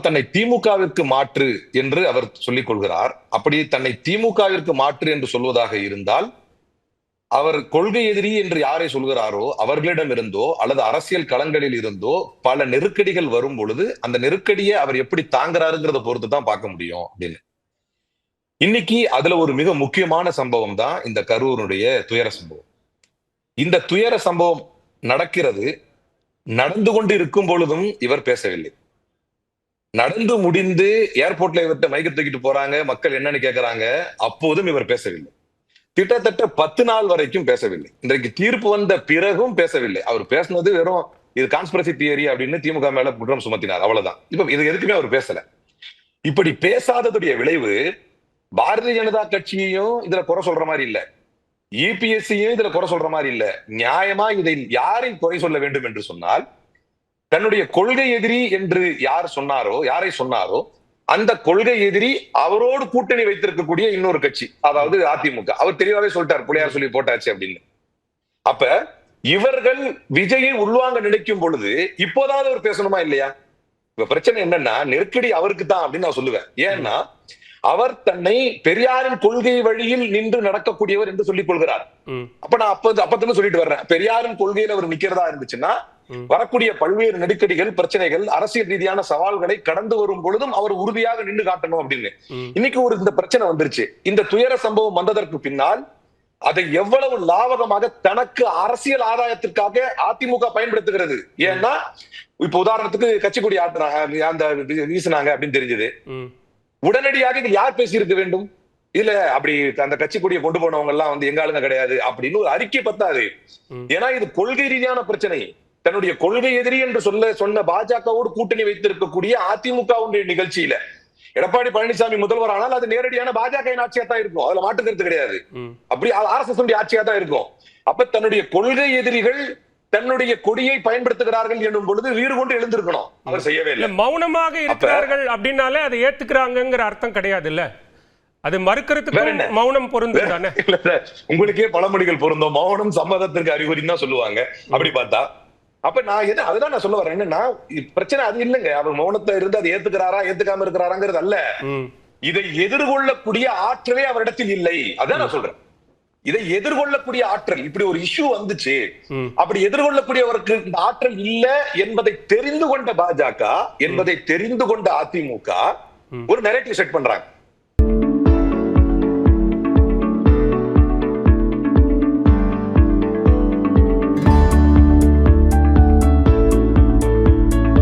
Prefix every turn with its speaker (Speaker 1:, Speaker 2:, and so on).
Speaker 1: தன்னை திமுகவிற்கு மாற்று என்று அவர் சொல்லிக் கொள்கிறார். அப்படி தன்னை திமுகவிற்கு மாற்று என்று சொல்வதாக இருந்தால் அவர் கொள்கை எதிரி என்று யாரை சொல்கிறாரோ அவர்களிடம் இருந்தோ அல்லது அரசியல் களங்களில் இருந்தோ பல நெருக்கடிகள் வரும் பொழுது அந்த நெருக்கடியை அவர் எப்படி தாங்குறாருங்கிறத பொறுத்து தான் பார்க்க முடியும் அப்படின்னு. இன்னைக்கு அதுல ஒரு மிக முக்கியமான சம்பவம் தான் இந்த கரூருடைய துயர சம்பவம். இந்த துயர சம்பவம் நடக்கிறது, நடந்து கொண்டு இருக்கும் பொழுதும் இவர் பேசவில்லை. நடந்து முடிந்து ஏர்போர்ட்ல இவர்கிட்ட மைக்க தூக்கிட்டு போறாங்க, மக்கள் என்னன்னு கேட்கிறாங்க, அப்போதும் இவர் பேசவில்லை. கிட்டத்தட்ட 10 நாள் வரைக்கும் பேசவில்லை. இன்றைக்கு தீர்ப்பு வந்த பிறகும் பேசவில்லை. அவர் பேசினது வெறும் இது கான்ஸ்பிரசி தியரி அப்படின்னு திமுக மேல குற்றம் சுமத்தினார், அவ்வளவுதான். இப்ப இது எதுக்குமே அவர் பேசல. இப்படி பேசாததுடைய விளைவு பாரதிய ஜனதா கட்சியையும் இதுல குறை சொல்ற மாதிரி இல்ல, இபிஎஸ்சியும் இதுல குறை சொல்ற மாதிரி இல்ல. நியாயமா இதை யாரை குறை சொல்ல வேண்டும் என்று சொன்னால், தன்னுடைய கொள்கை எதிரி என்று யாரை சொன்னாரோ அந்த கொள்கை எதிரி அவரோடு கூட்டணி வைத்திருக்கக்கூடிய இன்னொரு கட்சி, அதாவது அதிமுக. அவர் தெளிவாவே சொல்லிட்டார், புள்ளையார் சொல்லி போட்டாச்சு அப்படின்னு. அப்ப இவர்கள் விஜயை உள்வாங்க நினைக்கும் பொழுது இப்போதாவது அவர் பேசணுமா இல்லையா? இப்ப பிரச்சனை என்னன்னா, நெருக்கடி அவருக்கு தான் அப்படின்னு நான் சொல்லுவேன். ஏன்னா அவர் தன்னை பெரியாரின் கொள்கை வழியில் நின்று நடக்கக்கூடியவர் என்று சொல்லிக் கொள்கிறார். அப்ப நான் அப்பத்துல சொல்லிட்டு வர்றேன், பெரியாரின் கொள்கையில் அவர் நிக்கிறதா இருந்துச்சுன்னா வரக்கூடிய பல்வேறு நெருக்கடிகள், பிரச்சனைகள், அரசியல் ரீதியான சவால்களை கடந்து வரும் பொழுதும் அவர் உறுதியாக நின்று காட்டணும் அப்படின்னு. இன்னைக்கு இந்த பிரச்சனை வந்துருச்சு. இந்த துயர சம்பவம் வந்ததற்கு பின்னால் அதை எவ்வளவு லாபகமாக தனக்கு அரசியல் ஆதாயத்திற்காக அதிமுக பயன்படுத்துகிறது. ஏன்னா இப்ப உதாரணத்துக்கு கட்சி கொடி அந்த வீசினாங்க அப்படின்னு தெரிஞ்சது, உடனடியாக இது யார் பேசியிருக்க வேண்டும்? இல்ல அப்படி அந்த கட்சி கொடியை கொண்டு போனவங்க எல்லாம் எங்க ஆளுங்க கிடையாது அப்படின்னு ஒரு அறிக்கை பத்தாது. ஏன்னா இது கொள்கை ரீதியான பிரச்சனை. தன்னுடைய கொள்கை எதிரி என்று சொன்ன பாஜகவோடு கூட்டணி வைத்திருக்கக்கூடிய அதிமுகவுடைய நிகழ்ச்சியில எடப்பாடி பழனிசாமி முதல்வர் ஆனால் அது நேரடியான பாஜக ஆட்சியா தான் இருக்கும், அதுல மாற்றுக்கிறது கிடையாது. அப்படி RSS ஆட்சியா தான் இருக்கும். அப்ப தன்னுடைய கொள்கை எதிரிகள் தன்னுடைய கொடியை பயன்படுத்துகிறார்கள் என்னும் பொழுது வீறு கொண்டு எழுந்திருக்கணும். அவர் செய்யவே இல்லை.
Speaker 2: மௌனமாக இருக்கிறார்கள் அப்படின்னாலே அதை ஏத்துக்கிறாங்கிற அர்த்தம் கிடையாது இல்ல, அது மறுக்கிறதுக்கு மௌனம் பொருந்தும் தானே?
Speaker 1: உங்களுக்கே பழமொழிகள் பொருந்தும். மௌனம் சம்மதத்திற்கு அறிகுறின்னு தான் சொல்லுவாங்க. அப்படி பார்த்தா அப்ப நான் அதுதான் நான் சொல்ல வரேன். என்னன்னா பிரச்சனை அது இல்லைங்க, அவர் மௌனத்தை இருந்து அதை ஏத்துக்கிறாரா ஏத்துக்காம இருக்கிறாராங்கிறது அல்ல. இதை எதிர்கொள்ளக்கூடிய ஆற்றலே அவரிடத்தில் இல்லை. அதான் நான் சொல்றேன். இதை எதிர்கொள்ளக்கூடிய ஆற்றல், இப்படி ஒரு இஷ்யூ வந்துச்சு, அப்படி எதிர்கொள்ளக்கூடியவருக்கு இந்த ஆற்றல் இல்ல என்பதை தெரிந்து கொண்ட பாஜக, என்பதை தெரிந்து கொண்ட அதிமுக ஒரு நரேட்டிவ் செட் பண்றாங்க.